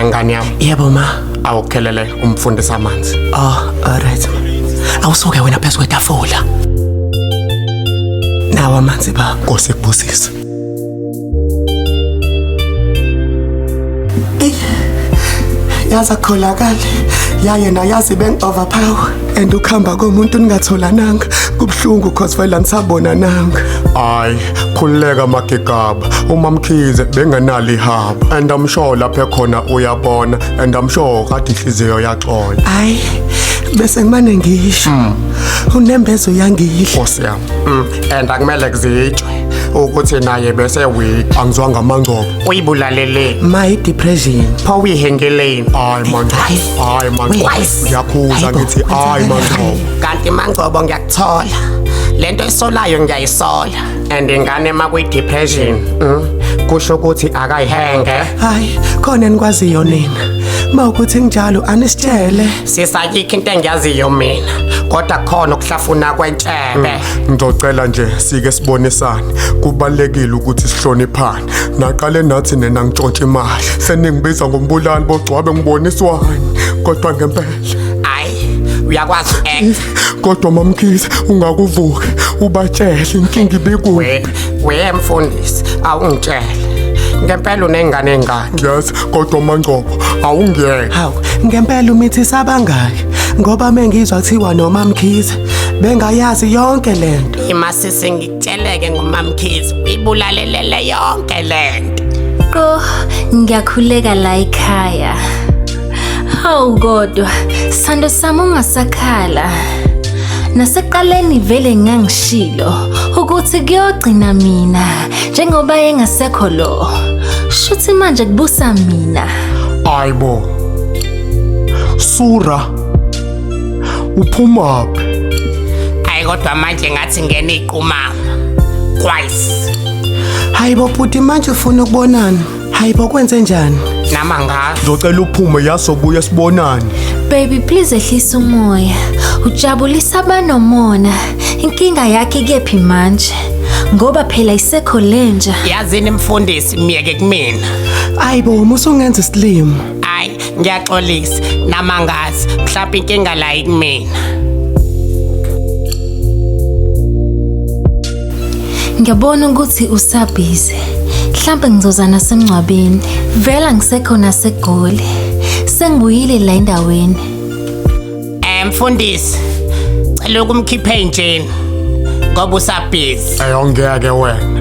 ngane yami. Yebo ma. Awukhelele umfundisi amanzi. Alright ma. Awusuke wena phezu kwetafula. Nawa amanzi ba. Nkosi kubusisa. Yaza kholakala yaye nayazi overpower and ukhamba komuntu ningatholananga kubhlungu cause vela nisabona nanga. Ay, khuleka Magigaba. uMamkhize bengenali ihaba and I'm sure lapha khona uyabona and I'm sure kade inhliziyo yaxola. Ay bese ngimane ngisho unembezo yangihla. Nkosi yami. And akumele kuzitshwe ukuthi naye bese weak angizwanga amangcobo. Uyibulalele. My depression. Pho uyihengeleni. Ay mangcobo. Ngiyakhuza ngithi ay mangcobo. Kanti mangcobo ngiyakuthola. Lento esolayo ngiyayisola and ingane makuyi depression kusho ukuthi akayihenge. Hayi khona nikwaziyo nina. Mawukuthi njalo anisitshele. Sisayikho into engiyaziyo mina kodwa khona ukuhlafuna kwentshebe. Ngizocela nje sike sibonisane. Kubalekile ukuthi sihloniphane. Naqale nathi nena ngitshontshe imali. Seningibiza ngombulali bogcwabe ngiboniswani kodwa ngempela. Ayi uyakwazi kodwa Mamkhize ungakuvuki ubatshele inkinga ibikuwe. We mfundisi awungitshele. Ngempela unengane engane. Yes, kodwa mangcobo awungiyeke. Hawu, ngempela umithi sabangaki ngoba mengizwa kuthiwa noMamkhize bengayazi yonke lento. Imasisi ngikutsheleke ngoMamkhize uyibulalelele yonke lento. Ngiyakhuleka la ekhaya. Hawu kodwa sando sami ungasakhala. Naseqaleni vele ngangishilo ukuthi kuyogcina mina njengoba engasekho lo. Shuthi manje kubusa mina. Ayibo. Sura. Uphumaphi? Hayi kodwa manje ngathi ngene iqhuma. Twice. Hayibo bhuti manje ufuna ukubonana. Hayibo kwenze njani? Nama ngazi. Ngizocela uphume yasobuya sibonane. Baby please ehlisa umoya. Ujabulisa abanomona. Inkinga yakhe kephi manje? Ngoba phela isekho lenja. Yazini mfundisi miyeke kumina. Ayibo musungenza slim. Ay ngiyaxolisa nama ngazi mhlawumbe inkinga la ikumina. Ngiyabona ukuthi usabhizi. Mhlawumbe ngizoza nasemncwabeni. Vela ngisekho naseGoli. Sengibuyile la endaweni. Mfundisi cela ukumkhipha enjeni ngoba usabhizi. Ayongeke wena.